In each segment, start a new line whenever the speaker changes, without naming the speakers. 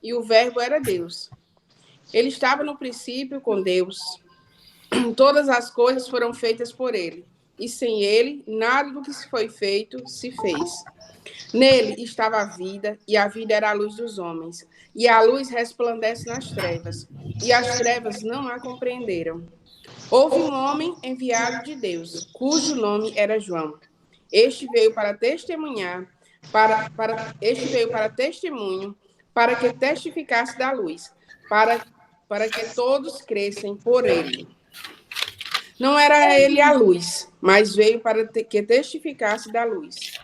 e o Verbo era Deus. Ele estava no princípio com Deus. Todas as coisas foram feitas por ele, e sem ele, nada do que se foi feito se fez. Nele estava a vida, e a vida era a luz dos homens. E a luz resplandece nas trevas, e as trevas não a compreenderam. Houve um homem enviado de Deus, cujo nome era João. Este veio para testemunhar, este veio para testemunho, para que testificasse da luz, para que todos crescem por ele. Não era ele a luz, mas veio para que testificasse da luz.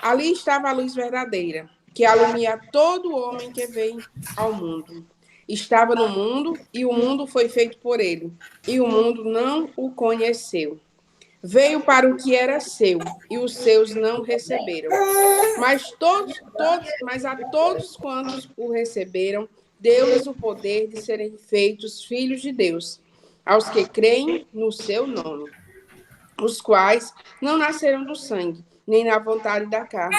Ali estava a luz verdadeira, que alumia todo homem que vem ao mundo. Estava no mundo, e o mundo foi feito por ele, e o mundo não o conheceu. Veio para o que era seu, e os seus não receberam. Mas a todos quantos o receberam, deu-lhes o poder de serem feitos filhos de Deus, aos que creem no seu nome, os quais não nasceram do sangue, nem na vontade da carne,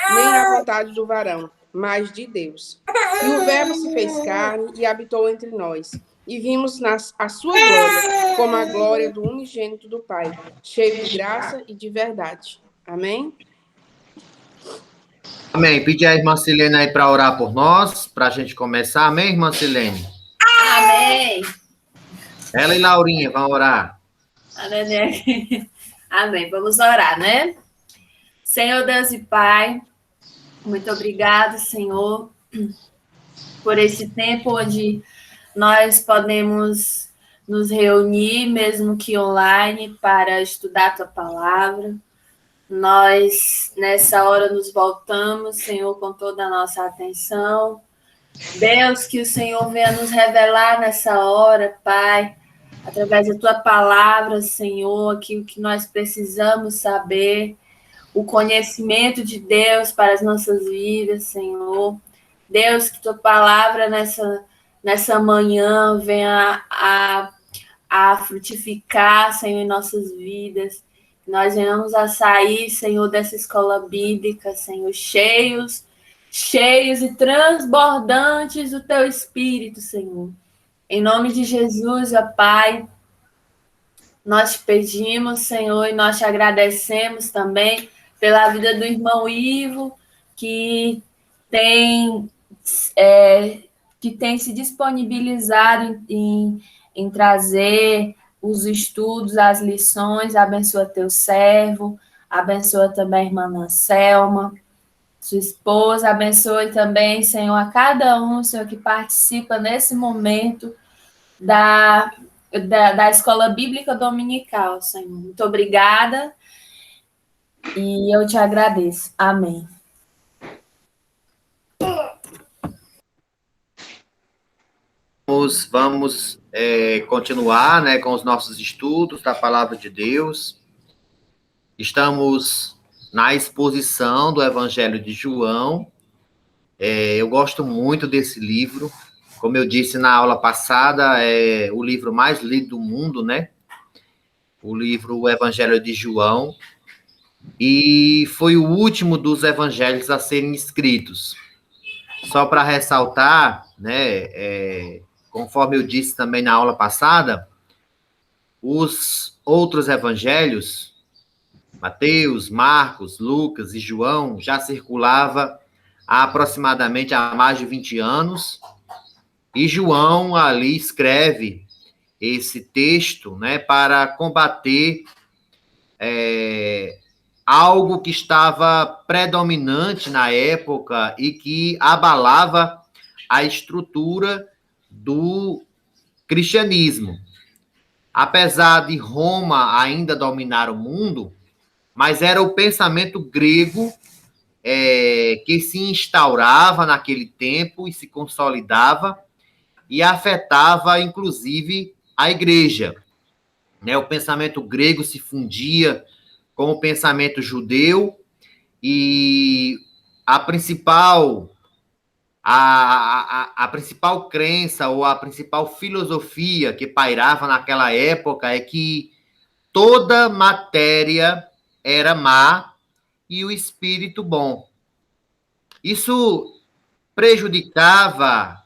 nem na vontade do varão, mas de Deus. E o Verbo se fez carne e habitou entre nós, e vimos a sua glória, como a glória do unigênito do Pai, cheio de graça e de verdade. Amém?
Amém. Pedir a irmã Silene aí para orar por nós, para a gente começar. Amém, irmã Silene?
Amém.
Ela e Laurinha vão orar.
Amém. Vamos orar, né? Senhor Deus e Pai, muito obrigado, Senhor, por esse tempo onde nós podemos nos reunir, mesmo que online, para estudar a Tua Palavra. Nós, nessa hora, nos voltamos, Senhor, com toda a nossa atenção. Deus, que o Senhor venha nos revelar nessa hora, Pai, através da Tua Palavra, Senhor, aquilo que nós precisamos saber, o conhecimento de Deus para as nossas vidas, Senhor. Deus, que Tua Palavra nessa manhã venha a frutificar, Senhor, em nossas vidas. Que nós venhamos a sair, Senhor, dessa escola bíblica, Senhor, cheios e transbordantes do Teu Espírito, Senhor. Em nome de Jesus, ó Pai, nós te pedimos, Senhor, e nós te agradecemos também pela vida do irmão Ivo, que tem se disponibilizado em trazer os estudos, as lições. Abençoa teu servo, abençoa também a irmã Selma, sua esposa, abençoe também, Senhor, a cada um, Senhor, que participa nesse momento da Escola Bíblica Dominical, Senhor. Muito obrigada e eu te agradeço. Amém.
Vamos continuar, né, com os nossos estudos da Palavra de Deus. Estamos na exposição do Evangelho de João. Eu gosto muito desse livro. Como eu disse na aula passada, é o livro mais lido do mundo, né? O livro O Evangelho de João. E foi o último dos evangelhos a serem escritos. Só para ressaltar, né, conforme eu disse também na aula passada, os outros evangelhos, Mateus, Marcos, Lucas e João, já circulava há aproximadamente há mais de 20 anos, e João ali escreve esse texto, né, para combater algo que estava predominante na época e que abalava a estrutura do cristianismo. Apesar de Roma ainda dominar o mundo, mas era o pensamento grego que se instaurava naquele tempo e se consolidava e afetava, inclusive, a igreja. Né? O pensamento grego se fundia com o pensamento judeu e a principal crença ou a principal filosofia que pairava naquela época é que toda matéria era má e o espírito bom. Isso prejudicava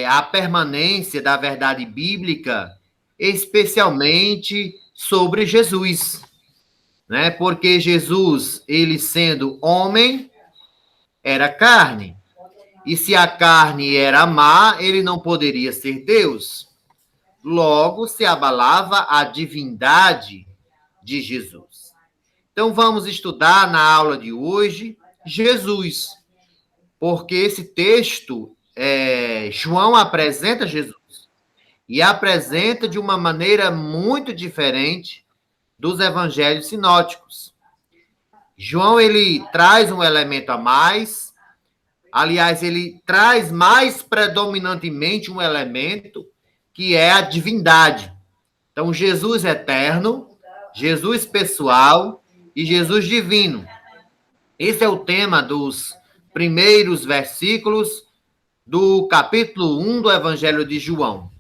a permanência da verdade bíblica, especialmente sobre Jesus, né? Porque Jesus, ele sendo homem, era carne. E se a carne era má, ele não poderia ser Deus. Logo, se abalava a divindade de Jesus. Então, vamos estudar na aula de hoje Jesus, porque esse texto, João apresenta Jesus, e apresenta de uma maneira muito diferente dos evangelhos sinóticos. João, ele traz um elemento a mais, aliás, ele traz mais predominantemente um elemento que é a divindade. Então, Jesus eterno, Jesus pessoal e Jesus divino. Esse é o tema dos primeiros versículos do capítulo 1 do Evangelho de João.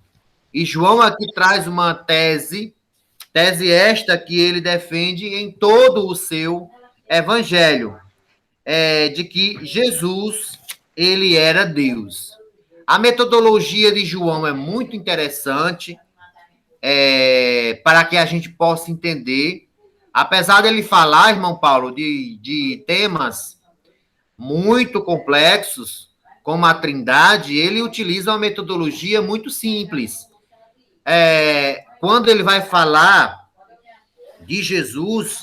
E João aqui traz uma tese esta que ele defende em todo o seu Evangelho, de que Jesus, ele era Deus. A metodologia de João é muito interessante, para que a gente possa entender, apesar dele falar, irmão Paulo, de temas muito complexos, como a Trindade, ele utiliza uma metodologia muito simples. Quando ele vai falar de Jesus,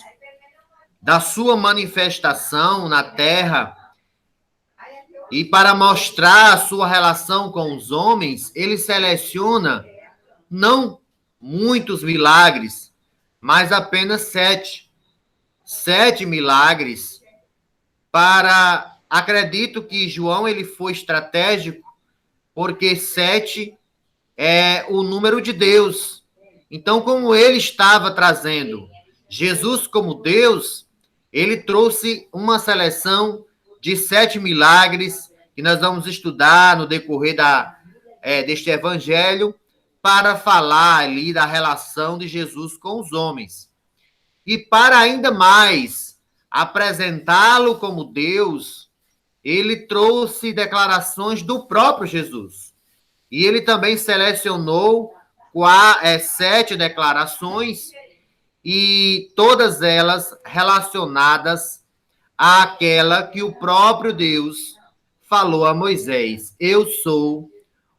da sua manifestação na Terra, e para mostrar a sua relação com os homens, ele seleciona não muitos milagres, mas apenas 7. 7 milagres. Acredito que João ele foi estratégico, porque 7 é o número de Deus. Então, como ele estava trazendo Jesus como Deus, ele trouxe uma seleção de 7 milagres que nós vamos estudar no decorrer deste evangelho, para falar ali da relação de Jesus com os homens. E para ainda mais apresentá-lo como Deus, ele trouxe declarações do próprio Jesus. E ele também selecionou 7 declarações, e todas elas relacionadas àquela que o próprio Deus falou a Moisés: eu sou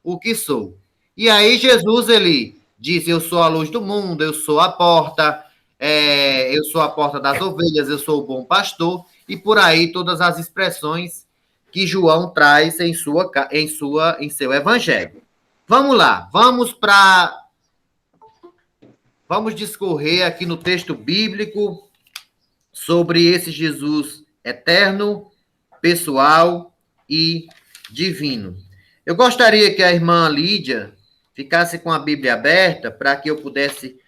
o que sou. E aí Jesus, ele diz: eu sou a luz do mundo, eu sou a porta, eu sou a porta das ovelhas, eu sou o bom pastor, e por aí todas as expressões que João traz em seu evangelho. Vamos lá, vamos discorrer aqui no texto bíblico sobre esse Jesus eterno, pessoal e divino. Eu gostaria que a irmã Lídia ficasse com a Bíblia aberta para que eu pudesse,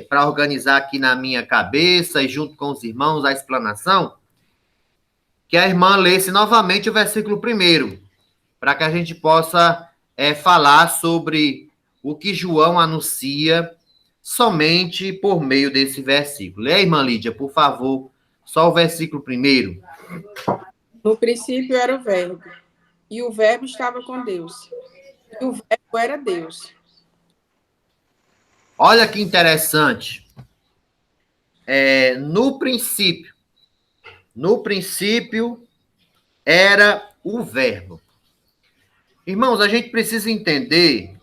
para organizar aqui na minha cabeça e junto com os irmãos a explanação, que a irmã lesse novamente o versículo 1, para que a gente possa falar sobre o que João anuncia somente por meio desse versículo. Lê, irmã Lídia, por favor, só o versículo 1.
No princípio era o Verbo, e o Verbo estava com Deus, e o Verbo era Deus.
Olha que interessante. No princípio era o Verbo. Irmãos, a gente precisa entender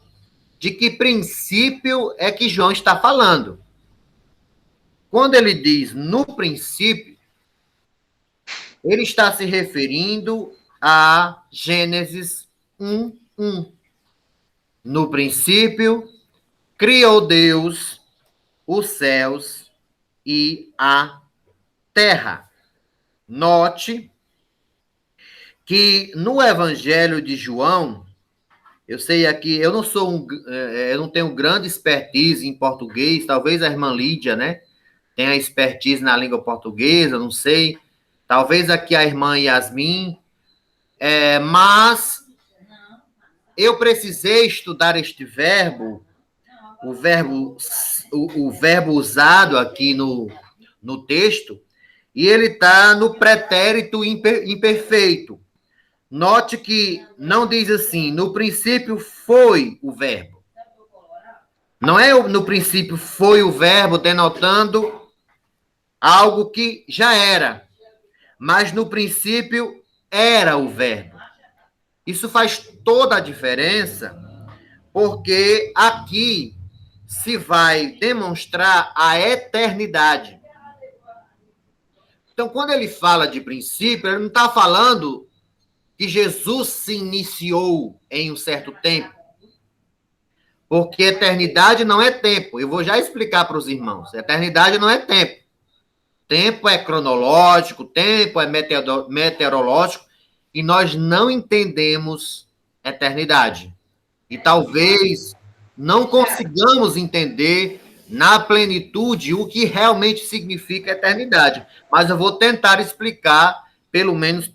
de que princípio é que João está falando. Quando ele diz no princípio, ele está se referindo a Gênesis 1:1. No princípio, criou Deus os céus e a terra. Note que no Evangelho de João, eu sei aqui, eu não tenho grande expertise em português, talvez a irmã Lídia, né, tenha expertise na língua portuguesa, não sei, talvez aqui a irmã Yasmin, mas eu precisei estudar este verbo, o verbo usado aqui no texto, e ele está no pretérito imperfeito. Note que não diz assim, no princípio foi o verbo. Não é no princípio foi o verbo, denotando algo que já era. Mas no princípio era o verbo. Isso faz toda a diferença, porque aqui se vai demonstrar a eternidade. Então, quando ele fala de princípio, ele não está falando que Jesus se iniciou em um certo tempo. Porque eternidade não é tempo. Eu vou já explicar para os irmãos. Eternidade não é tempo. Tempo é cronológico, tempo é meteorológico, e nós não entendemos eternidade. E talvez não consigamos entender na plenitude o que realmente significa eternidade. Mas eu vou tentar explicar, pelo menos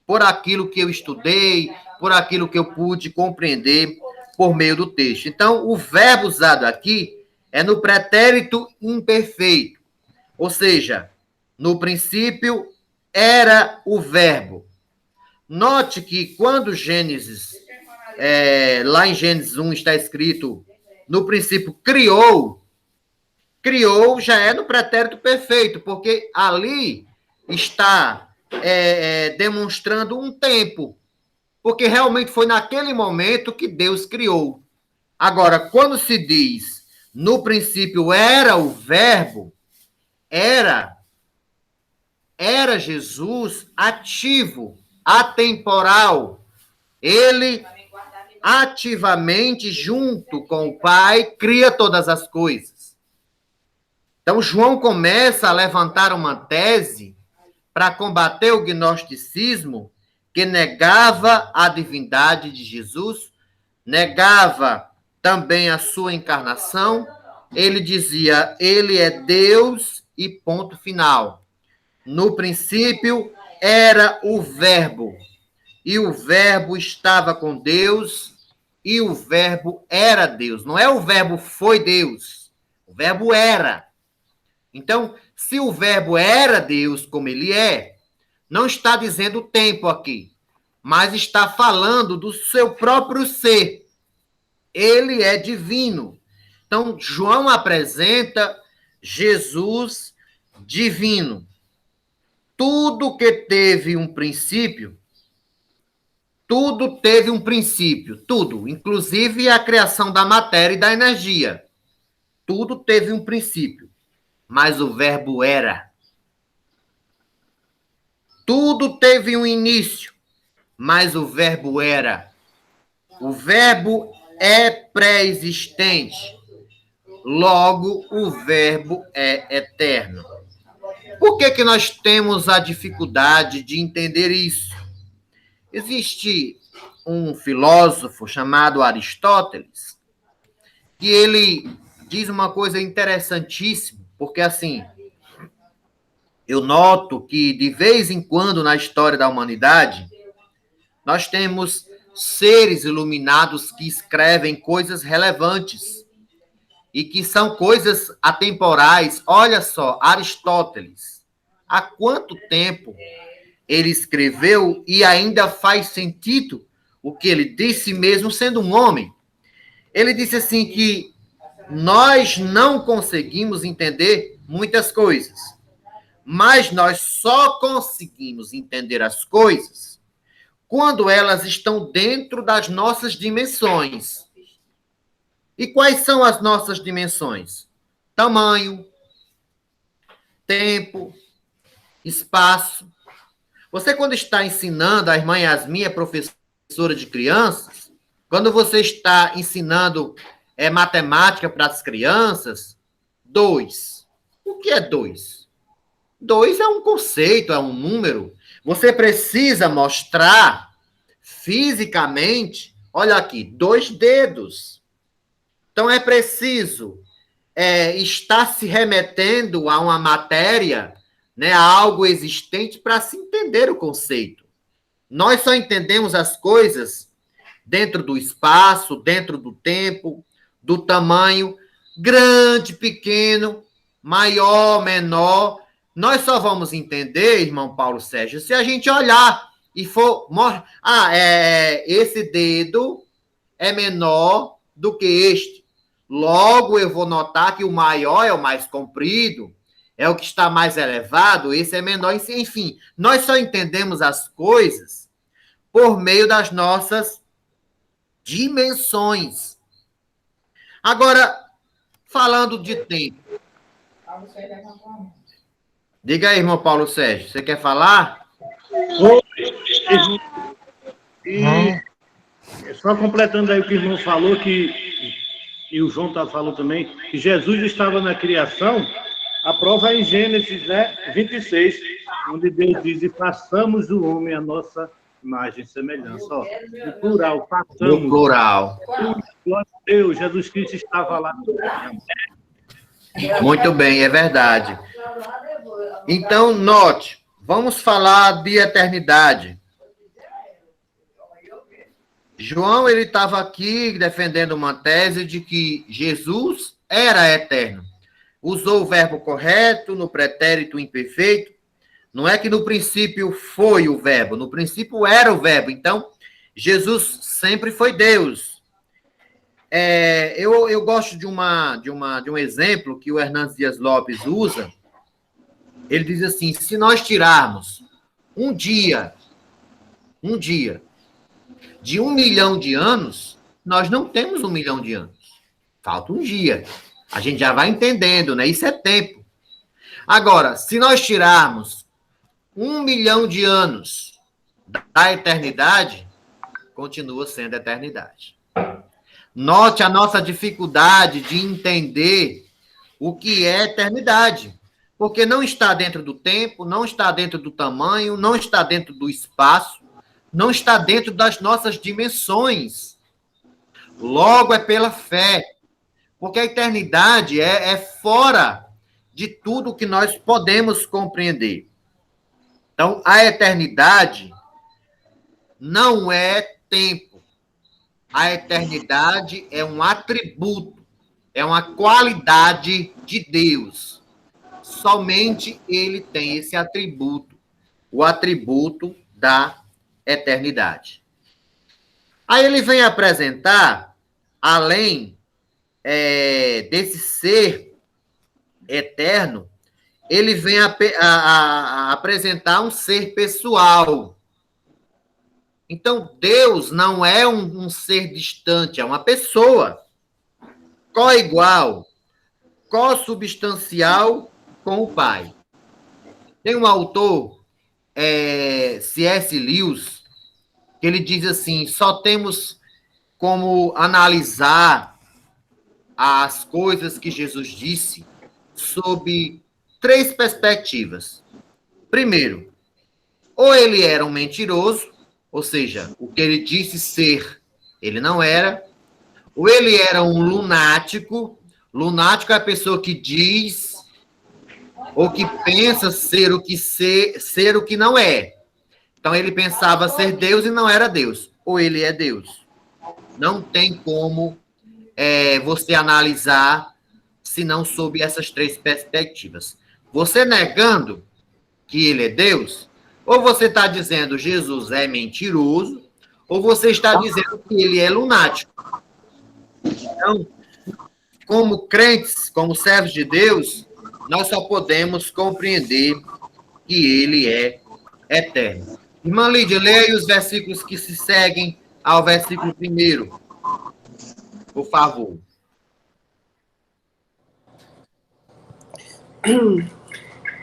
por aquilo que eu estudei, por aquilo que eu pude compreender por meio do texto. Então, o verbo usado aqui é no pretérito imperfeito, ou seja, no princípio era o verbo. Note que quando Gênesis, lá em Gênesis 1 está escrito, no princípio criou, criou já é no pretérito perfeito, porque ali está demonstrando um tempo, porque realmente foi naquele momento que Deus criou. Agora, quando se diz no princípio era o verbo, era Jesus ativo, atemporal. Ele ativamente, junto com o Pai, cria todas as coisas. Então, João começa a levantar uma tese para combater o gnosticismo, que negava a divindade de Jesus, negava também a sua encarnação. Ele dizia, ele é Deus e ponto final. No princípio era o verbo, e o verbo estava com Deus, e o verbo era Deus. Não é o verbo foi Deus, o verbo era. Então, se o verbo era Deus como ele é, não está dizendo o tempo aqui, mas está falando do seu próprio ser. Ele é divino. Então, João apresenta Jesus divino. Tudo que teve um princípio, tudo teve um princípio, tudo, inclusive a criação da matéria e da energia. Tudo teve um princípio, mas o verbo era. Tudo teve um início, mas o verbo era. O verbo é pré-existente, logo o verbo é eterno. Por que nós temos a dificuldade de entender isso? Existe um filósofo chamado Aristóteles, que ele diz uma coisa interessantíssima, porque assim, eu noto que de vez em quando na história da humanidade, nós temos seres iluminados que escrevem coisas relevantes e que são coisas atemporais. Olha só, Aristóteles, há quanto tempo ele escreveu e ainda faz sentido o que ele disse mesmo sendo um homem. Ele disse assim que nós não conseguimos entender muitas coisas, mas nós só conseguimos entender as coisas quando elas estão dentro das nossas dimensões. E quais são as nossas dimensões? Tamanho, tempo, espaço. Você, quando está ensinando, a irmã Yasmin é professora de crianças, quando você está ensinando matemática para as crianças, 2. O que é 2? 2 é um conceito, é um número. Você precisa mostrar fisicamente, olha aqui, 2 dedos. Então, é preciso estar se remetendo a uma matéria, né, a algo existente para se entender o conceito. Nós só entendemos as coisas dentro do espaço, dentro do tempo, do tamanho, grande, pequeno, maior, menor. Nós só vamos entender, irmão Paulo Sérgio, se a gente olhar e for... esse dedo é menor do que este. Logo, eu vou notar que o maior é o mais comprido, é o que está mais elevado, esse é menor. Enfim, nós só entendemos as coisas por meio das nossas dimensões. Agora, falando de tempo. Diga aí, irmão Paulo Sérgio, você quer falar?
E só completando aí o que o irmão falou, e o João falou também, que Jesus estava na criação, a prova é em Gênesis 26, onde Deus diz, e façamos o homem a nossa imagem e semelhança. Ó, no plural, façamos.
No plural.
Glória a Deus, Jesus Cristo estava lá.
Muito bem, é verdade. Então, note, vamos falar de eternidade. João, ele estava aqui defendendo uma tese de que Jesus era eterno. Usou o verbo correto no pretérito imperfeito. Não é que no princípio foi o verbo, no princípio era o verbo. Então, Jesus sempre foi Deus. Eu gosto de um exemplo que o Hernandes Dias Lopes usa. Ele diz assim, se nós tirarmos um dia de 1 milhão de anos, nós não temos 1 milhão de anos. Falta um dia. A gente já vai entendendo, né? Isso é tempo. Agora, se nós tirarmos 1 milhão de anos da eternidade, continua sendo eternidade. Note a nossa dificuldade de entender o que é eternidade. Porque não está dentro do tempo, não está dentro do tamanho, não está dentro do espaço, não está dentro das nossas dimensões. Logo, é pela fé. Porque a eternidade é fora de tudo que nós podemos compreender. Então, a eternidade não é tempo. A eternidade é um atributo, é uma qualidade de Deus. Somente ele tem esse atributo, o atributo da eternidade. Aí ele vem apresentar, além desse ser eterno, ele vem a apresentar um ser pessoal. Então, Deus não é um ser distante, é uma pessoa. Co-igual, co-substancial com o Pai. Tem um autor, C.S. Lewis, que ele diz assim, só temos como analisar as coisas que Jesus disse sob 3 perspectivas. Primeiro, ou ele era um mentiroso, ou seja, o que ele disse ser, ele não era, ou ele era um lunático. Lunático é a pessoa que diz ou que pensa ser o que não é. Então ele pensava ser Deus e não era Deus. Ou ele é Deus. Não tem como você analisar se não sob essas 3 perspectivas. Você negando que ele é Deus, ou você está dizendo Jesus é mentiroso, ou você está dizendo que ele é lunático. Então, como crentes, como servos de Deus, nós só podemos compreender que ele é eterno. Irmã Lídia, leia os versículos que se seguem ao versículo 1, por favor.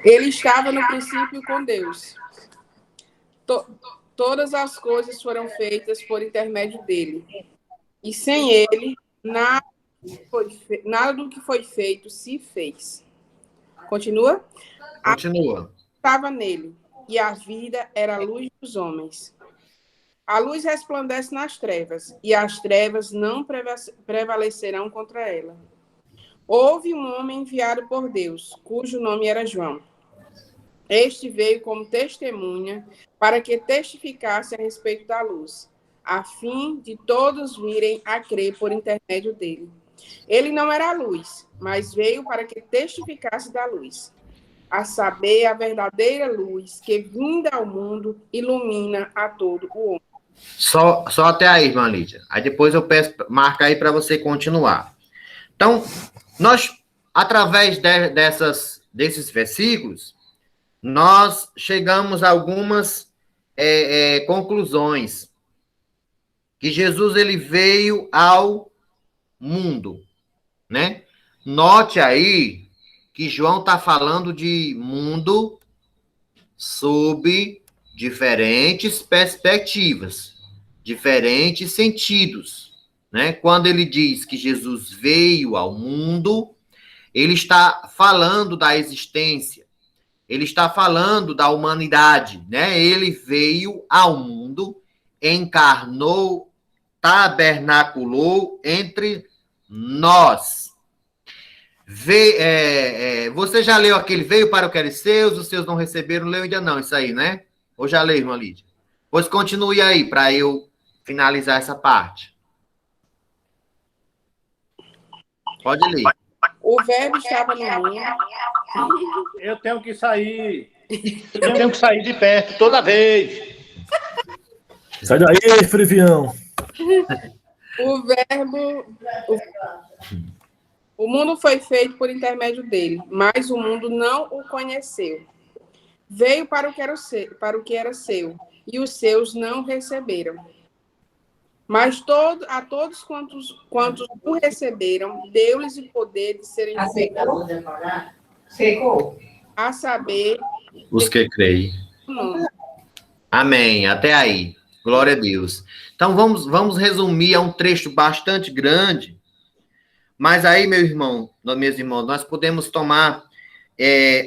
Ele estava no princípio com Deus. Todas as coisas foram feitas por intermédio dele. E sem ele, nada do que foi feito se fez. Continua?
Continua.
Estava nele, e a vida era a luz dos homens. A luz resplandece nas trevas, e as trevas não prevalecerão contra ela. Houve um homem enviado por Deus, cujo nome era João. Este veio como testemunha para que testificasse a respeito da luz, a fim de todos virem a crer por intermédio dele. Ele não era a luz, mas veio para que testificasse da luz. a saber, a verdadeira luz que, vinda ao mundo, ilumina a todo o homem.
Só até aí, irmã Lídia. Aí depois eu peço, marca aí para você continuar. Então, nós, através desses versículos, nós chegamos a algumas conclusões. Que Jesus, ele veio ao mundo, né? Note aí que João está falando de mundo sob diferentes perspectivas, diferentes sentidos, né? Quando ele diz que Jesus veio ao mundo, ele está falando da existência, ele está falando da humanidade, né? Ele veio ao mundo, encarnou, tabernaculou entre nós. Você já leu aquele veio para o que era seus, os seus não receberam, leu ainda não, isso aí, né? Ou já leu, irmã Lídia? Pois continue aí, para eu finalizar essa parte. Pode ler.
O verbo estava no mundo.
Eu tenho que sair. Eu tenho que sair de perto toda vez.
Sai daí, Frevião.
O verbo... O mundo foi feito por intermédio dele, mas o mundo não o conheceu. Veio para o que era seu, e os seus não receberam. Mas a todos quantos o receberam, deu-lhes o poder de serem feitos, a saber,
os que creem. Amém. Até aí. Glória a Deus. Então, vamos resumir, é um trecho bastante grande, mas aí, meus irmãos, nós podemos tomar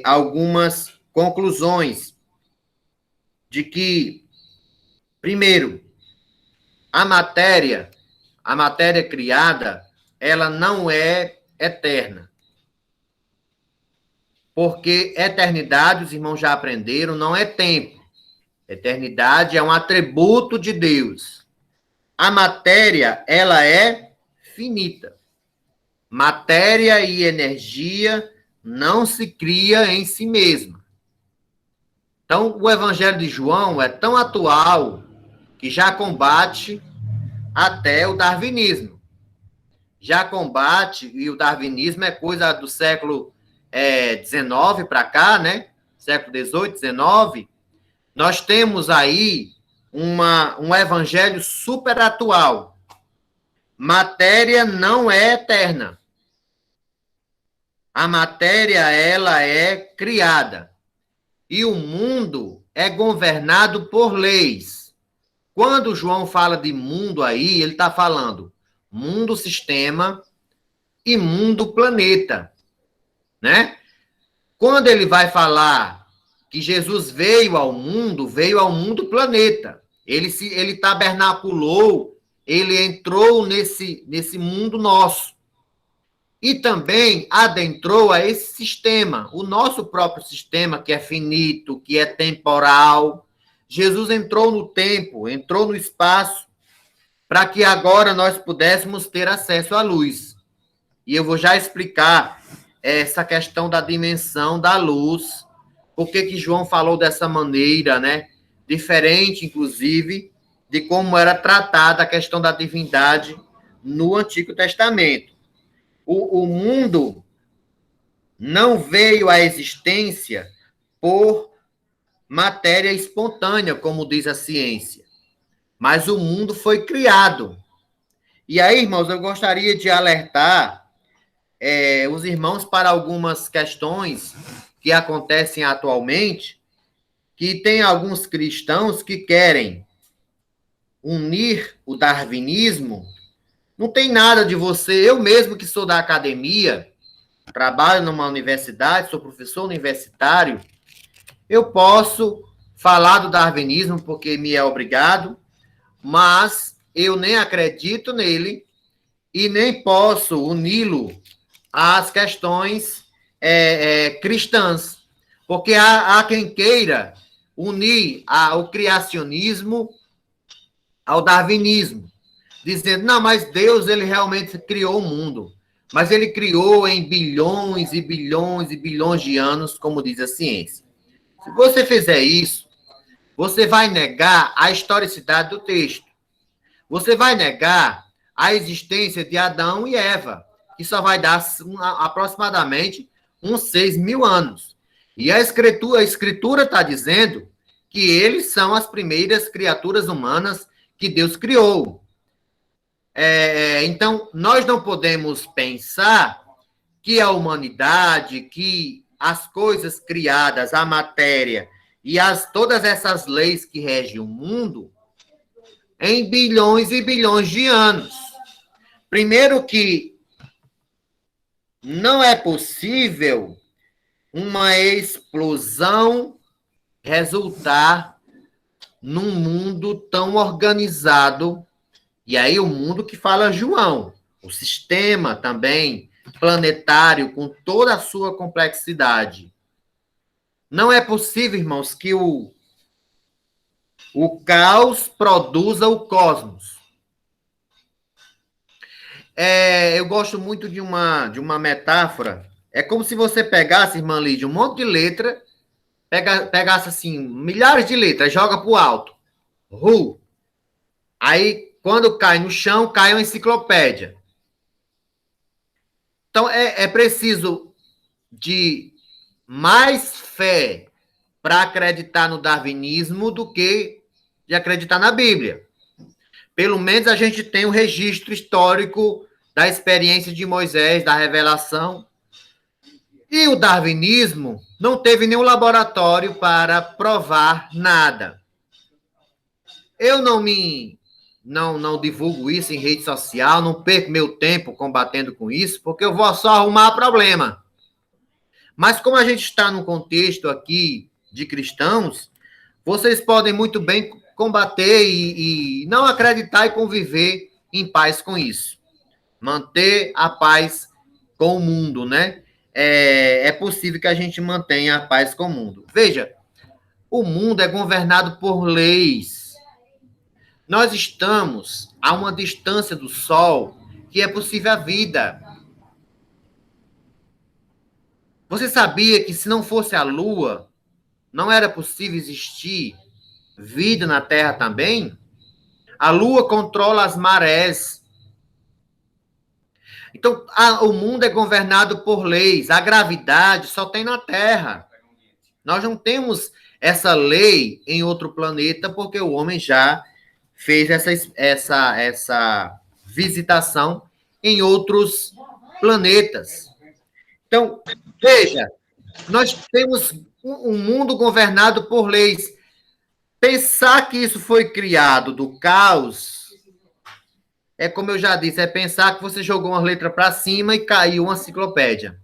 algumas conclusões de que, primeiro, a matéria criada, ela não é eterna. Porque eternidade, os irmãos já aprenderam, não é tempo. Eternidade é um atributo de Deus. A matéria, ela é finita. Matéria e energia não se cria em si mesma. Então, o Evangelho de João é tão atual que já combate até o darwinismo. Já combate, e o darwinismo é coisa do século XIX para cá, né? Século XVIII, XIX. Nós temos aí um evangelho super atual. Matéria não é eterna. A matéria, ela é criada. E o mundo é governado por leis. Quando João fala de mundo aí, ele está falando mundo sistema e mundo planeta, né? Quando ele vai falar que Jesus veio ao mundo planeta. Ele tabernaculou, ele entrou nesse mundo nosso. E também adentrou a esse sistema, o nosso próprio sistema, que é finito, que é temporal. Jesus entrou no tempo, entrou no espaço, para que agora nós pudéssemos ter acesso à luz. E eu vou já explicar essa questão da dimensão da luz, por que João falou dessa maneira, né? Diferente, inclusive, de como era tratada a questão da divindade no Antigo Testamento. O mundo não veio à existência por matéria espontânea, como diz a ciência, mas o mundo foi criado. E aí, irmãos, eu gostaria de alertar os irmãos para algumas questões que acontecem atualmente, que tem alguns cristãos que querem unir o darwinismo. Não tem nada de você, eu mesmo que sou da academia, trabalho numa universidade, sou professor universitário, eu posso falar do darwinismo porque me é obrigado, mas eu nem acredito nele e nem posso uni-lo às questões cristãs, porque há quem queira unir o criacionismo ao darwinismo, dizendo, não, mas Deus, ele realmente criou o mundo. mas ele criou em bilhões e bilhões e bilhões de anos, como diz a ciência. Se você fizer isso, você vai negar a historicidade do texto. Você vai negar a existência de Adão e Eva, que só vai dar aproximadamente uns 6.000 anos. E a escritura está dizendo que eles são as primeiras criaturas humanas que Deus criou. Então, nós não podemos pensar que a humanidade, que as coisas criadas, a matéria e todas essas leis que regem o mundo, em bilhões e bilhões de anos. Primeiro que não é possível uma explosão resultar num mundo tão organizado. E aí o mundo que fala João, o sistema também planetário com toda a sua complexidade. Não é possível, irmãos, que o caos produza o cosmos. Eu gosto muito de uma metáfora. É como se você pegasse, irmã Lídia, um monte de letra, pegasse assim, milhares de letras, joga para o alto. Aí, quando cai no chão, cai uma enciclopédia. Então, é preciso de mais fé para acreditar no darwinismo do que de acreditar na Bíblia. Pelo menos a gente tem um registro histórico da experiência de Moisés, da revelação. E o darwinismo não teve nenhum laboratório para provar nada. Eu não divulgo isso em rede social, não perco meu tempo combatendo com isso, porque eu vou só arrumar problema. Mas como a gente está num contexto aqui de cristãos, vocês podem muito bem combater e não acreditar e conviver em paz com isso. Manter a paz com o mundo, né? É possível que a gente mantenha a paz com o mundo. Veja, o mundo é governado por leis. Nós estamos a uma distância do Sol que é possível a vida. Você sabia que se não fosse a Lua, não era possível existir vida na Terra também? A Lua controla as marés. Então, o mundo é governado por leis. A gravidade só tem na Terra. Nós não temos essa lei em outro planeta, porque o homem já fez essa visitação em outros planetas. Então, veja, nós temos um mundo governado por leis. Pensar que isso foi criado do caos, como eu já disse, é pensar que você jogou uma letra para cima e caiu uma enciclopédia.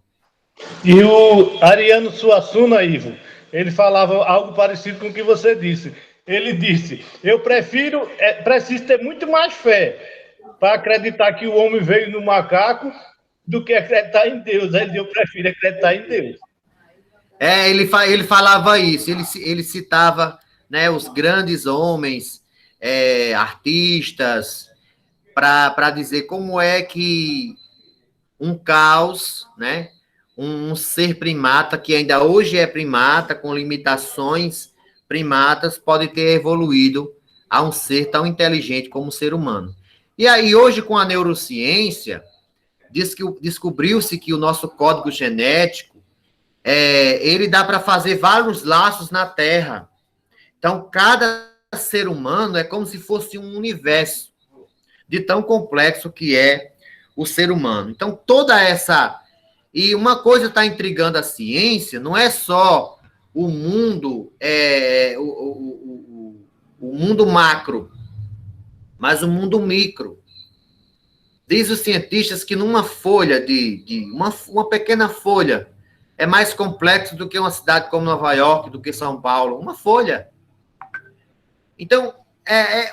E o Ariano Suassuna, Ivo, ele falava algo parecido com o que você disse. Ele disse, eu preciso ter muito mais fé para acreditar que o homem veio no macaco do que acreditar em Deus. Eu prefiro acreditar em Deus.
Ele falava isso, ele citava, né, os grandes homens, artistas, para dizer como é que um caos, né, um ser primata, que ainda hoje é primata, com limitações primatas, pode ter evoluído a um ser tão inteligente como o ser humano. E aí, hoje, com a neurociência, descobriu-se que o nosso código genético, ele dá para fazer vários laços na Terra. Então, cada ser humano é como se fosse um universo de tão complexo que é o ser humano. Então, toda essa... E uma coisa está intrigando a ciência, não é só o mundo, o mundo macro, mas o mundo micro. Diz os cientistas que numa folha, uma pequena folha, é mais complexo do que uma cidade como Nova York, do que São Paulo. Uma folha. Então,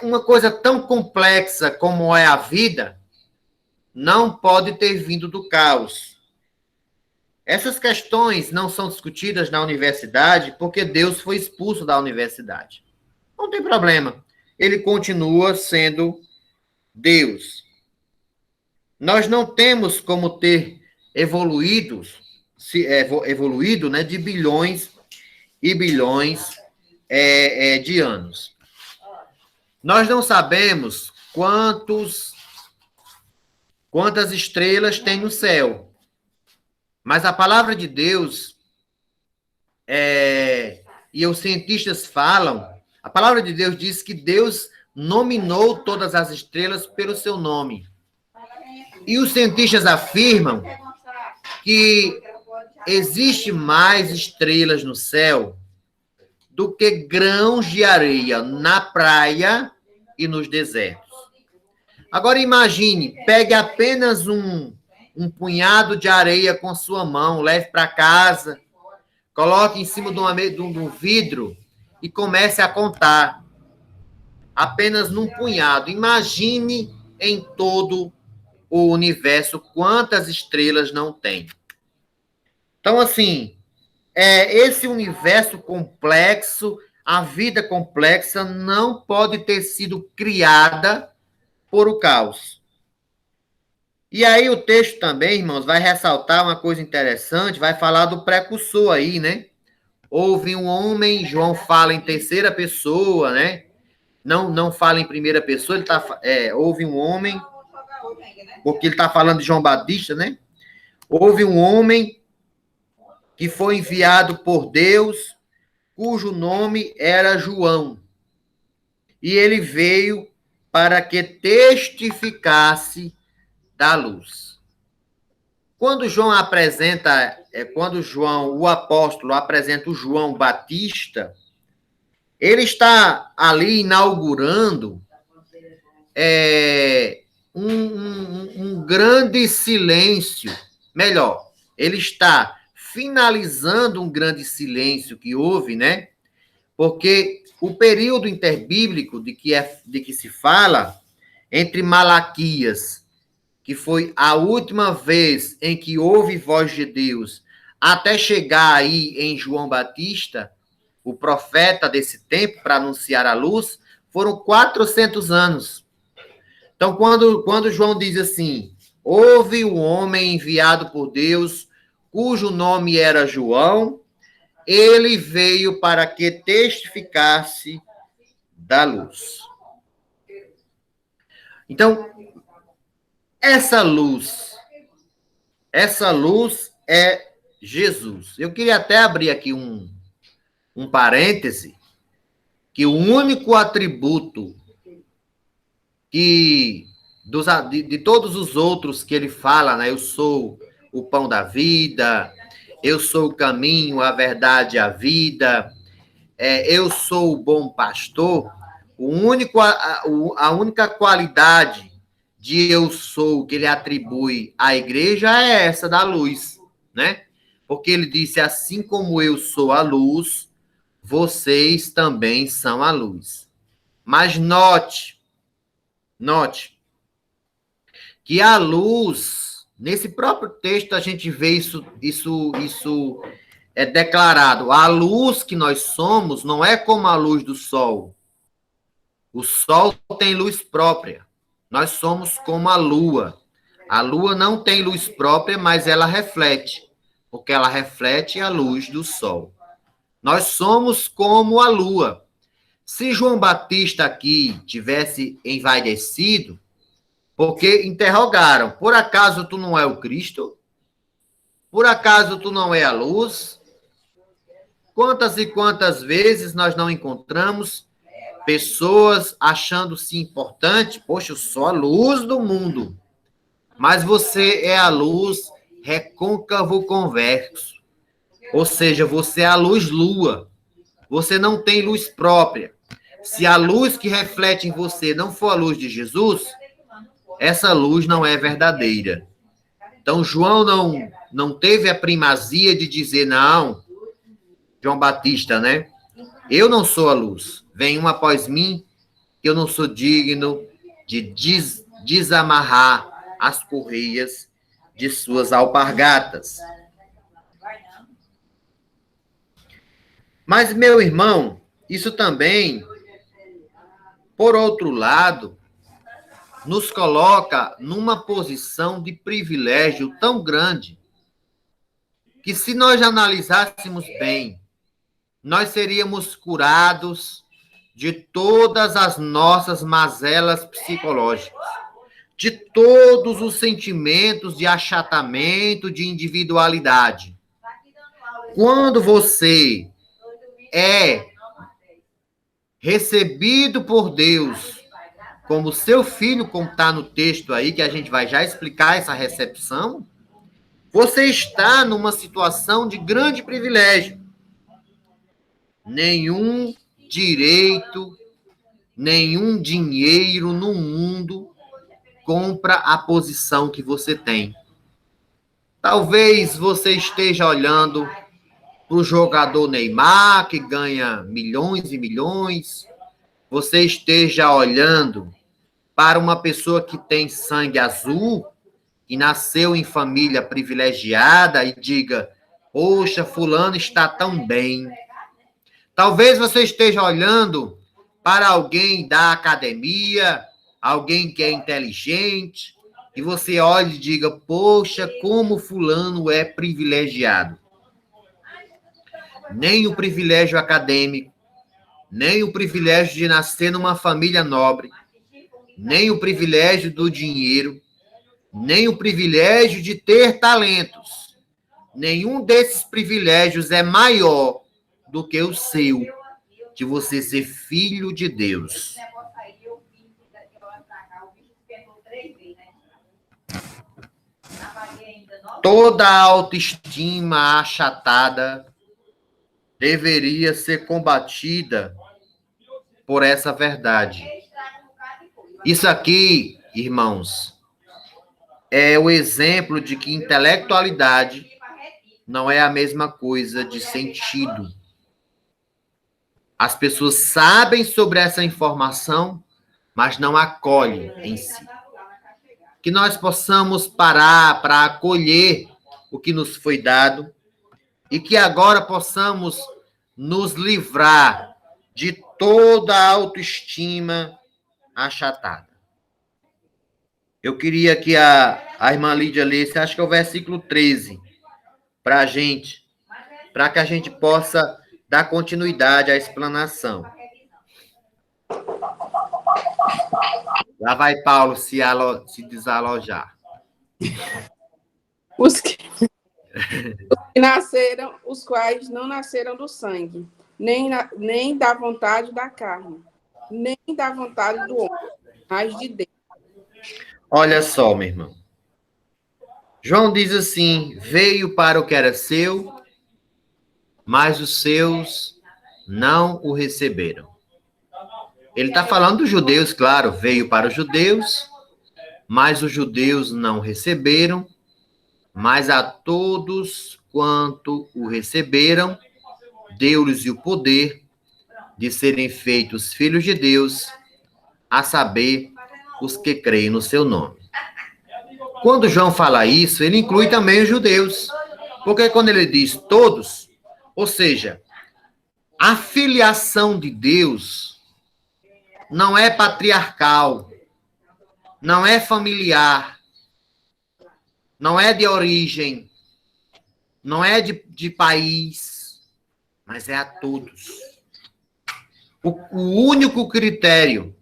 uma coisa tão complexa como é a vida, não pode ter vindo do caos. Essas questões não são discutidas na universidade porque Deus foi expulso da universidade. Não tem problema. Ele continua sendo Deus. nós não temos como ter evoluído, né, de bilhões e bilhões de anos. Nós não sabemos quantas estrelas tem no céu, mas a palavra de Deus, e os cientistas falam, a palavra de Deus diz que Deus nominou todas as estrelas pelo seu nome. E os cientistas afirmam que existe mais estrelas no céu do que grãos de areia na praia e nos desertos. Agora imagine, pegue apenas um punhado de areia com sua mão, leve para casa, coloque em cima de um vidro e comece a contar. Apenas num punhado. Imagine em todo o universo quantas estrelas não tem. Então, assim, esse universo complexo, a vida complexa, não pode ter sido criada por o caos. E aí o texto também, irmãos, vai ressaltar uma coisa interessante, vai falar do precursor aí, né? Houve um homem, João fala em terceira pessoa, né? Não fala em primeira pessoa, houve um homem, porque ele está falando de João Batista, né? Houve um homem que foi enviado por Deus, cujo nome era João. E ele veio para que testificasse da luz. Quando João, o apóstolo, apresenta o João Batista, ele está ali inaugurando um grande silêncio. Melhor, ele está finalizando um grande silêncio que houve, né? Porque o período interbíblico de que se fala, entre Malaquias, que foi a última vez em que houve voz de Deus, até chegar aí em João Batista, o profeta desse tempo, para anunciar a luz, foram 400 anos. Então, quando João diz assim, houve um homem enviado por Deus, cujo nome era João, ele veio para que testificasse da luz. Então, essa luz é Jesus. Eu queria até abrir aqui um parêntese, que o único atributo de todos os outros que ele fala, né? Eu sou o pão da vida, eu sou o caminho, a verdade e a vida, eu sou o bom pastor. A única qualidade de eu sou que ele atribui à igreja é essa da luz, né? Porque ele disse, assim como eu sou a luz, vocês também são a luz. Mas note que a luz, nesse próprio texto a gente vê isso é declarado. A luz que nós somos não é como a luz do sol. O sol tem luz própria. Nós somos como a lua. A lua não tem luz própria, mas ela reflete, porque ela reflete a luz do sol. Nós somos como a lua. Se João Batista aqui tivesse envaidecido, porque interrogaram, por acaso tu não é o Cristo? Por acaso tu não é a luz? Quantas e quantas vezes nós não encontramos pessoas achando-se importante? Poxa, eu sou a luz do mundo. Mas você é a luz recôncavo convexo. Ou seja, você é a luz lua. Você não tem luz própria. Se a luz que reflete em você não for a luz de Jesus, essa luz não é verdadeira. Então, João não teve a primazia de dizer, não, João Batista, né? Eu não sou a luz. Vem um após mim, que eu não sou digno de desamarrar as correias de suas alpargatas. Mas, meu irmão, isso também, por outro lado, nos coloca numa posição de privilégio tão grande que, se nós analisássemos bem, nós seríamos curados de todas as nossas mazelas psicológicas, de todos os sentimentos de achatamento, de individualidade. Quando você é recebido por Deus como seu filho, como está no texto aí, que a gente vai já explicar essa recepção, você está numa situação de grande privilégio. Nenhum direito, nenhum dinheiro no mundo compra a posição que você tem. Talvez você esteja olhando para o jogador Neymar, que ganha milhões e milhões. Você esteja olhando para uma pessoa que tem sangue azul e nasceu em família privilegiada e diga: poxa, fulano está tão bem. Talvez você esteja olhando para alguém da academia, alguém que é inteligente, e você olhe e diga: poxa, como fulano é privilegiado. Nem o privilégio acadêmico, nem o privilégio de nascer numa família nobre, nem o privilégio do dinheiro, nem o privilégio de ter talentos. Nenhum desses privilégios é maior do que o seu, de você ser filho de Deus. Toda a autoestima achatada deveria ser combatida por essa verdade. Isso aqui, irmãos, é o exemplo de que intelectualidade não é a mesma coisa de sentido. As pessoas sabem sobre essa informação, mas não acolhem em si. Que nós possamos parar para acolher o que nos foi dado e que agora possamos nos livrar de toda a autoestima achatada. Eu queria que a irmã Lídia lesse, acho que é o versículo 13, para a gente, para que a gente possa dar continuidade à explanação. Lá vai Paulo se desalojar.
Os que nasceram, os quais não nasceram do sangue, nem da vontade da carne, nem da vontade do homem, mas de Deus.
Olha só, meu irmão. João diz assim: veio para o que era seu, mas os seus não o receberam. Ele está falando dos judeus, claro, veio para os judeus, mas os judeus não receberam, mas a todos quanto o receberam, deu-lhes o poder de serem feitos filhos de Deus, a saber, os que creem no seu nome. Quando João fala isso, ele inclui também os judeus, porque quando ele diz todos, ou seja, a filiação de Deus não é patriarcal, não é familiar, não é de origem, não é de país, mas é a todos. O único critério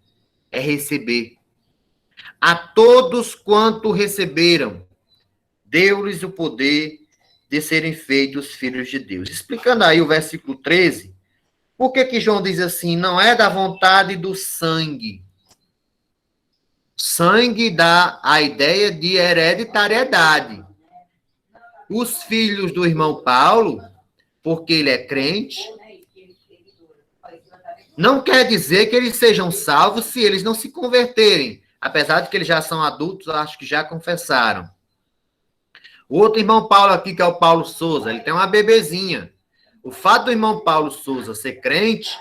é receber. A todos quanto receberam, deu-lhes o poder de serem feitos filhos de Deus. Explicando aí o versículo 13, por que João diz assim? Não é da vontade do sangue. Sangue dá a ideia de hereditariedade. Os filhos do irmão Paulo, porque ele é crente, não quer dizer que eles sejam salvos se eles não se converterem. Apesar de que eles já são adultos, acho que já confessaram. O outro irmão Paulo aqui, que é o Paulo Souza, ele tem uma bebezinha. O fato do irmão Paulo Souza ser crente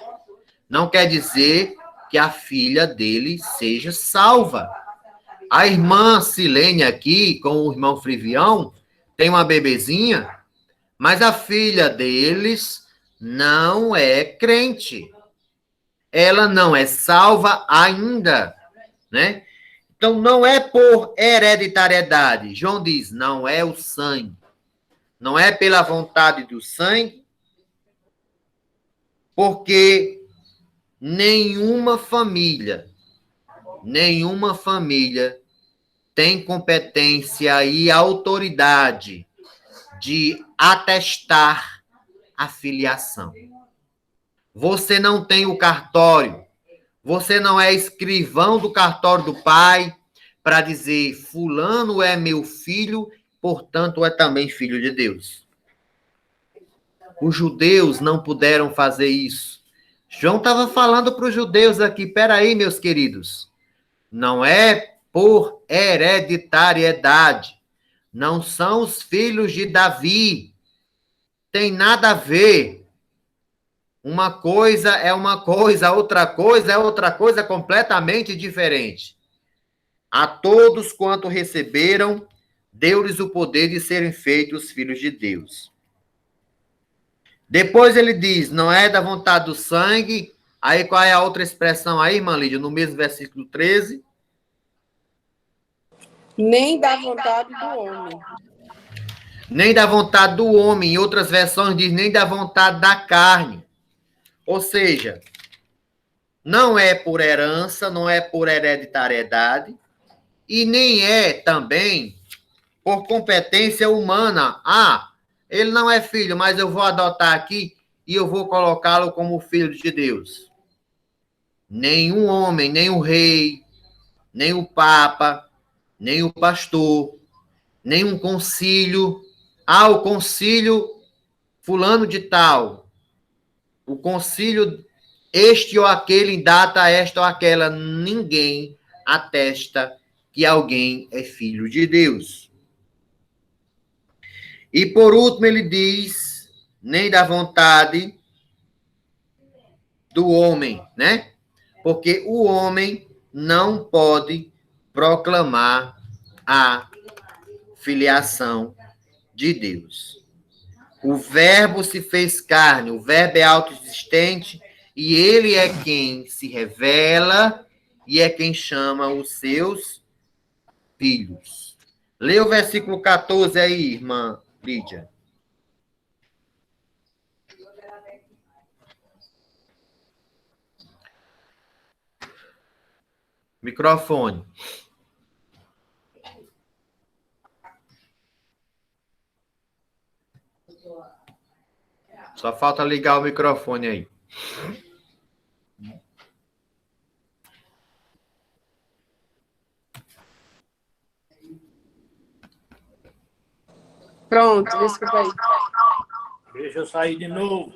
não quer dizer que a filha dele seja salva. A irmã Silene aqui, com o irmão Frivião, tem uma bebezinha, mas a filha deles não é crente. Ela não é salva ainda, né? Então, não é por hereditariedade. João diz, não é o sangue. Não é pela vontade do sangue, porque nenhuma família tem competência e autoridade de atestar a filiação. Você não tem o cartório, você não é escrivão do cartório do pai para dizer fulano é meu filho, portanto é também filho de Deus. Os judeus não puderam fazer isso. João estava falando para os judeus aqui, peraí, meus queridos, não é por hereditariedade, não são os filhos de Davi, tem nada a ver. Uma coisa é uma coisa, outra coisa é outra coisa completamente diferente. A todos quanto receberam, deu-lhes o poder de serem feitos filhos de Deus. Depois ele diz, não é da vontade do sangue. Aí qual é a outra expressão aí, irmã Lídia? No mesmo versículo 13.
Nem da vontade do homem.
Nem da vontade do homem. Em outras versões diz nem da vontade da carne. Ou seja, não é por herança, não é por hereditariedade e nem é também por competência humana. Ah, ele não é filho, mas eu vou adotar aqui e eu vou colocá-lo como filho de Deus. Nenhum homem, nem o rei, nem o papa, nem o pastor, nem um concílio. Ah, o concílio fulano de tal. O concílio este ou aquele, em data esta ou aquela. Ninguém atesta que alguém é filho de Deus. E por último ele diz, nem da vontade do homem, né? Porque o homem não pode proclamar a filiação de Deus. O verbo se fez carne, o verbo é autoexistente e ele é quem se revela e é quem chama os seus filhos. Lê o versículo 14 aí, irmã Lídia. Microfone. Só falta ligar o microfone aí.
Pronto, desculpa aí.
Deixa eu sair de novo.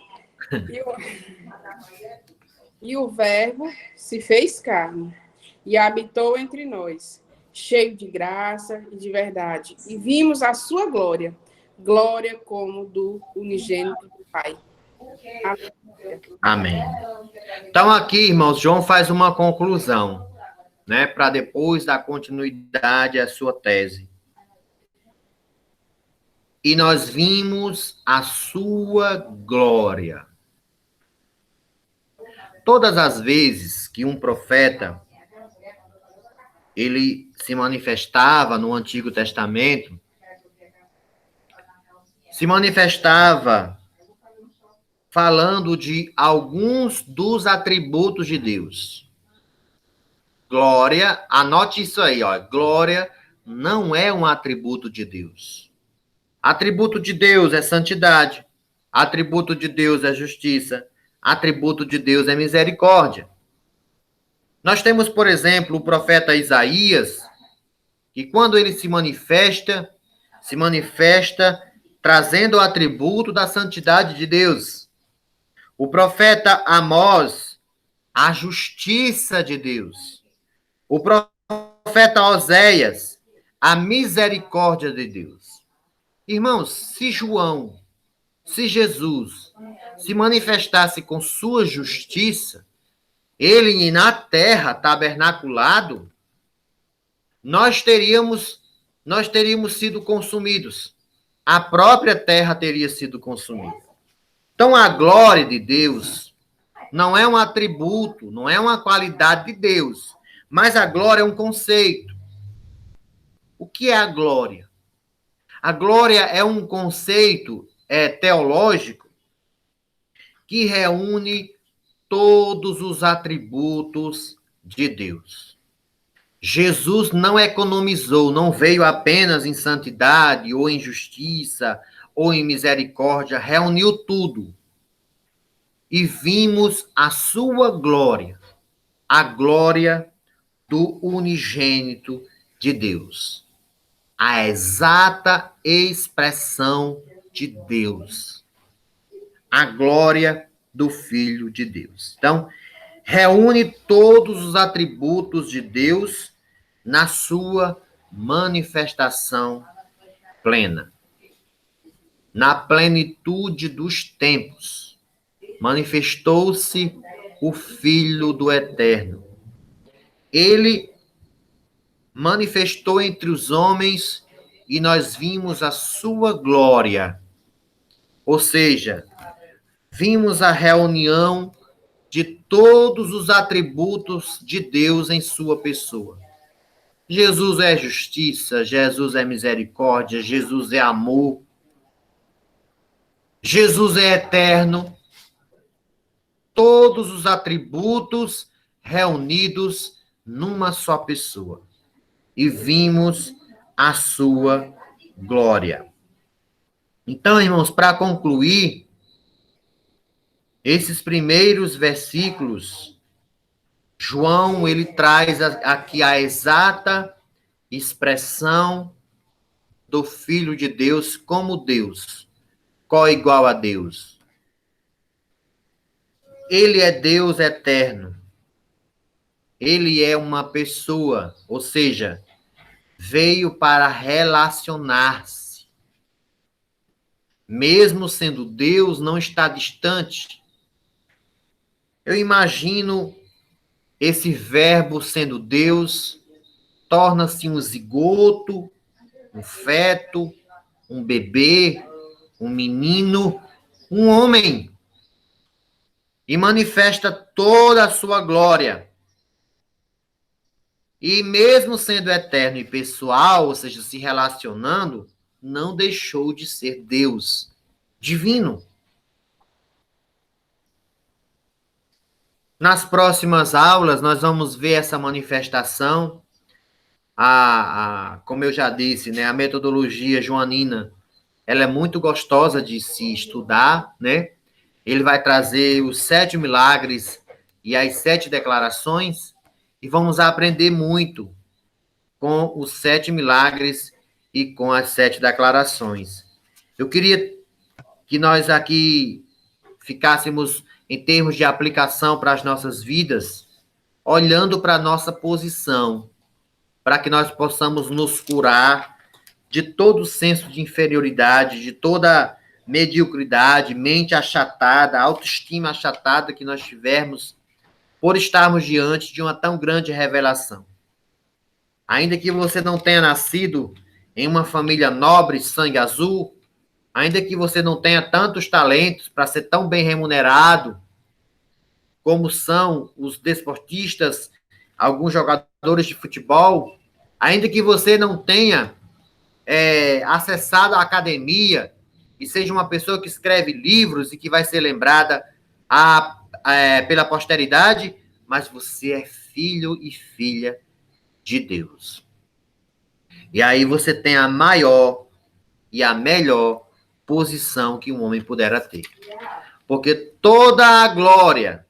E o verbo se fez carne e habitou entre nós, cheio de graça e de verdade. E vimos a sua glória, glória como do unigênito do Pai.
Amém. Então aqui, irmãos, João faz uma conclusão, né, para depois dar continuidade à sua tese. E nós vimos a sua glória. Todas as vezes que um profeta ele se manifestava no Antigo Testamento, se manifestava falando de alguns dos atributos de Deus. Glória, anote isso aí, ó. Glória não é um atributo de Deus. Atributo de Deus é santidade. Atributo de Deus é justiça. Atributo de Deus é misericórdia. Nós temos, por exemplo, o profeta Isaías, que quando ele se manifesta trazendo o atributo da santidade de Deus. O profeta Amós, a justiça de Deus. O profeta Oséias, a misericórdia de Deus. Irmãos, se João, se Jesus se manifestasse com sua justiça, ele na terra tabernaculado, nós teríamos sido consumidos. A própria terra teria sido consumida. Então, a glória de Deus não é um atributo, não é uma qualidade de Deus, mas a glória é um conceito. O que é a glória? A glória é um conceito teológico que reúne todos os atributos de Deus. Jesus não economizou, não veio apenas em santidade, ou em justiça, ou em misericórdia, reuniu tudo. E vimos a sua glória, a glória do unigênito de Deus. A exata expressão de Deus. A glória do Filho de Deus. Então, reúne todos os atributos de Deus na sua manifestação plena. Na plenitude dos tempos, manifestou-se o Filho do Eterno. Ele manifestou entre os homens e nós vimos a sua glória. Ou seja, vimos a reunião de todos os atributos de Deus em sua pessoa. Jesus é justiça, Jesus é misericórdia, Jesus é amor, Jesus é eterno. Todos os atributos reunidos numa só pessoa. E vimos a sua glória. Então, irmãos, para concluir, esses primeiros versículos, João, ele traz aqui a exata expressão do Filho de Deus como Deus. Qual é igual a Deus? Ele é Deus eterno. Ele é uma pessoa, ou seja, veio para relacionar-se. Mesmo sendo Deus, não está distante. Eu imagino esse verbo sendo Deus, torna-se um zigoto, um feto, um bebê, um menino, um homem, e manifesta toda a sua glória. E mesmo sendo eterno e pessoal, ou seja, se relacionando, não deixou de ser Deus, divino. Nas próximas aulas, nós vamos ver essa manifestação. Como eu já disse, né, a metodologia joanina, ela é muito gostosa de se estudar, né? Ele vai trazer os 7 milagres e as 7 declarações, e vamos aprender muito com os 7 milagres e com as 7 declarações. Eu queria que nós aqui ficássemos em termos de aplicação para as nossas vidas, olhando para a nossa posição, para que nós possamos nos curar de todo senso de inferioridade, de toda mediocridade, mente achatada, autoestima achatada que nós tivermos por estarmos diante de uma tão grande revelação. Ainda que você não tenha nascido em uma família nobre, sangue azul, ainda que você não tenha tantos talentos para ser tão bem remunerado, como são os desportistas, alguns jogadores de futebol, ainda que você não tenha acessado a academia e seja uma pessoa que escreve livros e que vai ser lembrada pela posteridade, mas você é filho e filha de Deus. E aí você tem a maior e a melhor posição que um homem pudera ter. Porque toda a glória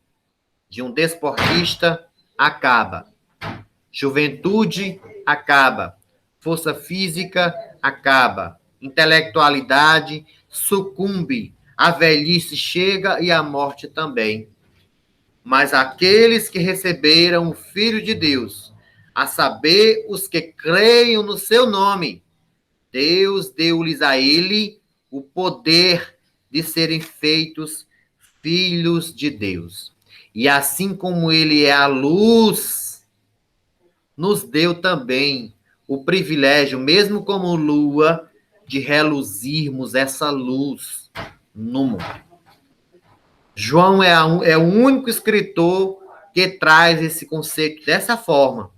de um desportista acaba. Juventude acaba. Força física acaba. Intelectualidade sucumbe. A velhice chega e a morte também. Mas aqueles que receberam o Filho de Deus, a saber, os que creiam no seu nome, Deus deu-lhes a ele o poder de serem feitos filhos de Deus. E assim como ele é a luz, nos deu também o privilégio, mesmo como lua, de reluzirmos essa luz no mundo. João é o único escritor que traz esse conceito dessa forma.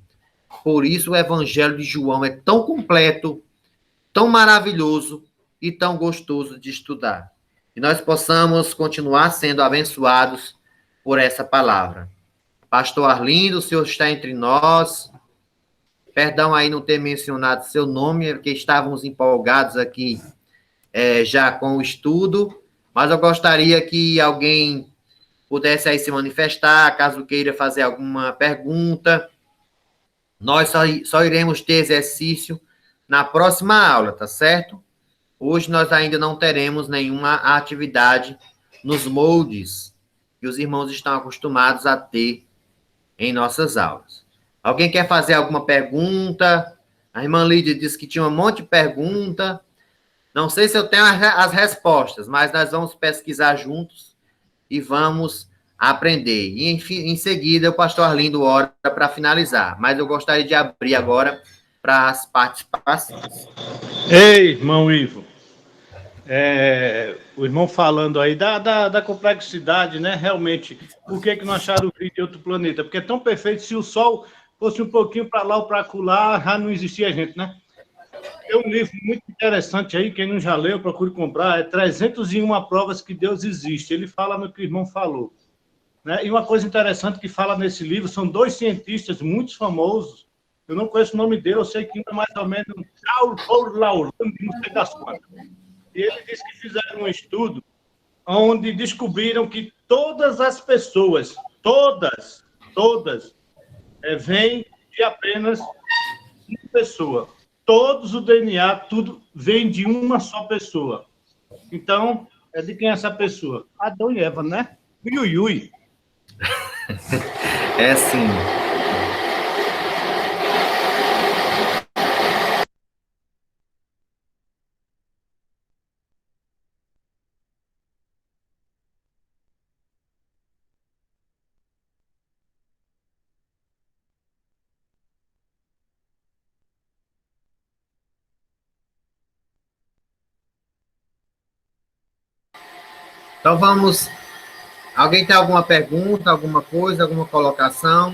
Por isso o Evangelho de João é tão completo, tão maravilhoso e tão gostoso de estudar. Que nós possamos continuar sendo abençoados por essa palavra. Pastor Arlindo, o senhor está entre nós. Perdão aí não ter mencionado seu nome, porque estávamos empolgados aqui já com o estudo, mas eu gostaria que alguém pudesse aí se manifestar, caso queira fazer alguma pergunta. Nós só iremos ter exercício na próxima aula, tá certo? Hoje nós ainda não teremos nenhuma atividade nos moldes que os irmãos estão acostumados a ter em nossas aulas. Alguém quer fazer alguma pergunta? A irmã Lídia disse que tinha um monte de pergunta. Não sei se eu tenho as respostas, mas nós vamos pesquisar juntos e vamos aprender. E, enfim, em seguida, o pastor Arlindo ora para finalizar. Mas eu gostaria de abrir agora para as participações.
Ei, irmão Ivo. O irmão falando aí da complexidade, né? Realmente, por que não acharam vida em outro planeta? Porque é tão perfeito, se o Sol fosse um pouquinho para lá ou para acolá, já não existia gente, né? Tem um livro muito interessante aí, quem não já leu, procure comprar, é 301 provas que Deus existe. Ele fala no que o irmão falou. Né? E uma coisa interessante que fala nesse livro, são dois cientistas muito famosos, eu não conheço o nome dele, eu sei que é mais ou menos Paul Laurent, não sei das quantas. E ele disse que fizeram um estudo onde descobriram que todas as pessoas, todas, vêm de apenas uma pessoa. Todos o DNA, tudo vem de uma só pessoa. Então, é de quem é essa pessoa? Adão e Eva, né? Yui.
É sim. Então vamos. Alguém tem alguma pergunta, alguma coisa, alguma colocação?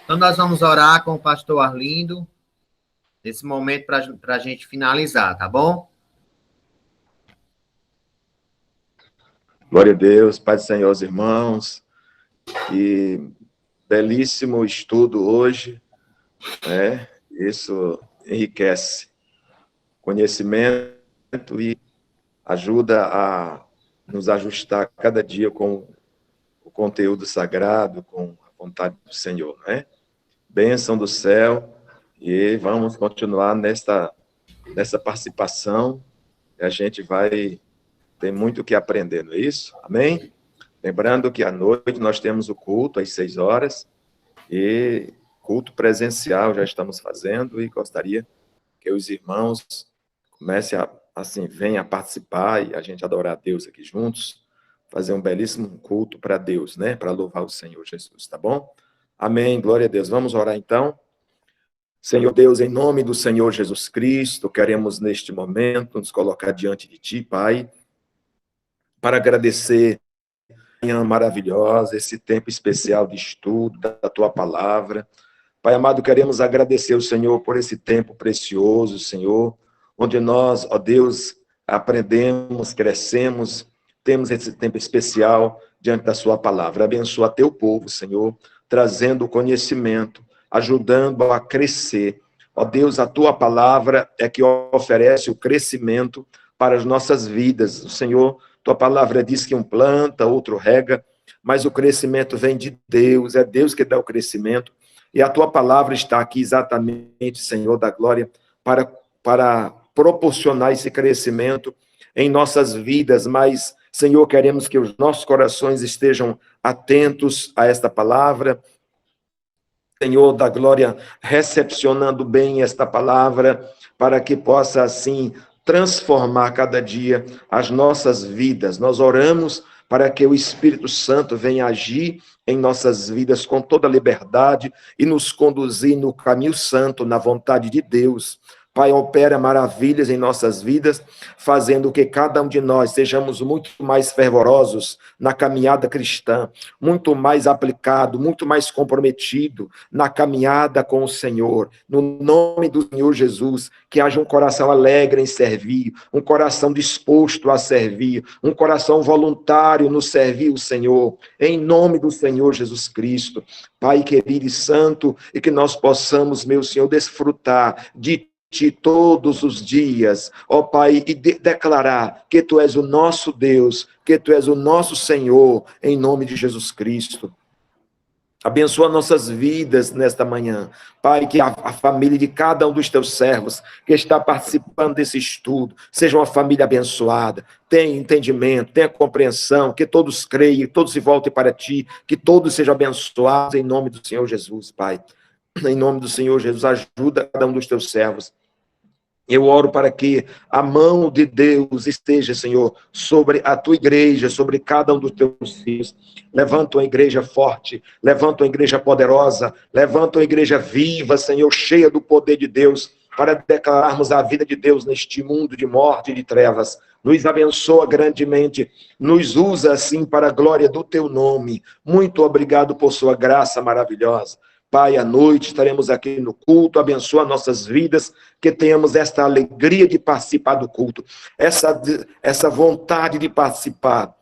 Então nós vamos orar com o pastor Arlindo nesse momento para a gente finalizar, tá bom?
Glória a Deus, Pai do Senhor, os irmãos. Que belíssimo estudo hoje, né? Isso enriquece conhecimento e ajuda a nos ajustar cada dia com o conteúdo sagrado, com a vontade do Senhor, né? Bênção do céu, e vamos continuar nessa participação, e a gente vai ter muito o que aprender, não é isso? Amém? Lembrando que à noite nós temos o culto às 6 horas, e culto presencial já estamos fazendo, e gostaria que os irmãos comecem venham a participar e a gente adorar a Deus aqui juntos, fazer um belíssimo culto para Deus, né? Para louvar o Senhor Jesus, tá bom? Amém, glória a Deus. Vamos orar então? Senhor Deus, em nome do Senhor Jesus Cristo, queremos neste momento nos colocar diante de Ti, Pai, para agradecer a manhã maravilhosa, esse tempo especial de estudo da Tua Palavra. Pai amado, queremos agradecer ao Senhor por esse tempo precioso, Senhor, onde nós, ó Deus, aprendemos, crescemos, temos esse tempo especial diante da Sua Palavra. Abençoa Teu povo, Senhor, trazendo conhecimento, ajudando a crescer. Ó Deus, a Tua Palavra é que oferece o crescimento para as nossas vidas. O Senhor, Tua Palavra diz que um planta, outro rega, mas o crescimento vem de Deus, é Deus que dá o crescimento. E a Tua Palavra está aqui exatamente, Senhor da glória, para proporcionar esse crescimento em nossas vidas, mas, Senhor, queremos que os nossos corações estejam atentos a esta palavra, Senhor da glória, recepcionando bem esta palavra, para que possa, assim, transformar cada dia as nossas vidas. Nós oramos para que o Espírito Santo venha agir em nossas vidas com toda liberdade e nos conduzir no caminho santo, na vontade de Deus. Pai, opera maravilhas em nossas vidas, fazendo que cada um de nós sejamos muito mais fervorosos na caminhada cristã, muito mais aplicado, muito mais comprometido na caminhada com o Senhor. No nome do Senhor Jesus, que haja um coração alegre em servir, um coração disposto a servir, um coração voluntário no servir o Senhor, em nome do Senhor Jesus Cristo. Pai querido e santo, e que nós possamos, meu Senhor, desfrutar de Ti todos os dias, ó Pai, e declarar que Tu és o nosso Deus, que Tu és o nosso Senhor, em nome de Jesus Cristo. Abençoa nossas vidas nesta manhã. Pai, que a família de cada um dos Teus servos que está participando desse estudo seja uma família abençoada, tenha entendimento, tenha compreensão, que todos creiam, todos se voltem para Ti, que todos sejam abençoados em nome do Senhor Jesus, Pai. Em nome do Senhor Jesus, ajuda cada um dos Teus servos. Eu oro para que a mão de Deus esteja, Senhor, sobre a Tua igreja, sobre cada um dos Teus filhos. Levanta uma igreja forte, levanta uma igreja poderosa, levanta uma igreja viva, Senhor, cheia do poder de Deus, para declararmos a vida de Deus neste mundo de morte e de trevas. Nos abençoa grandemente, nos usa assim para a glória do Teu nome. Muito obrigado por Sua graça maravilhosa. Pai, à noite estaremos aqui no culto, abençoa nossas vidas, que tenhamos esta alegria de participar do culto, essa vontade de participar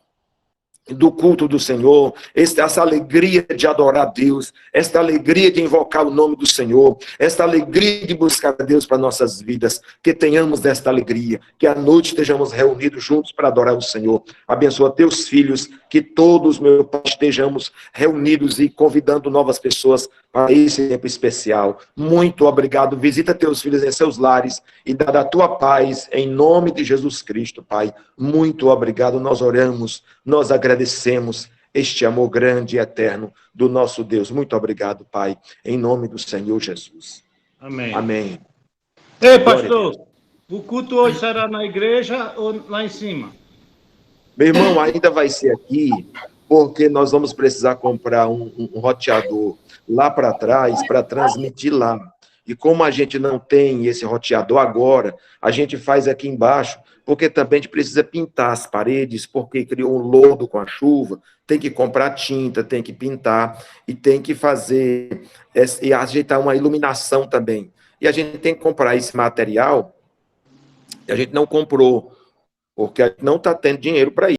do culto do Senhor, essa alegria de adorar a Deus, esta alegria de invocar o nome do Senhor, esta alegria de buscar a Deus para nossas vidas, que tenhamos esta alegria, que à noite estejamos reunidos juntos para adorar o Senhor. Abençoa teus filhos, que todos, meu Pai, estejamos reunidos e convidando novas pessoas para esse tempo especial. Muito obrigado. Visita teus filhos em seus lares e dá da tua paz em nome de Jesus Cristo, Pai. Muito obrigado. Nós oramos, nós agradecemos este amor grande e eterno do nosso Deus. Muito obrigado, Pai, em nome do Senhor Jesus.
Amém.
Amém.
Ei, pastor, o culto hoje será na igreja ou lá em cima?
Meu irmão, ainda vai ser aqui, porque nós vamos precisar comprar um roteador lá para trás para transmitir lá. E como a gente não tem esse roteador agora, a gente faz aqui embaixo, porque também a gente precisa pintar as paredes, porque criou um lodo com a chuva, tem que comprar tinta, tem que pintar, e tem que fazer, e ajeitar uma iluminação também. E a gente tem que comprar esse material, e a gente não comprou, porque a gente não está tendo dinheiro para isso.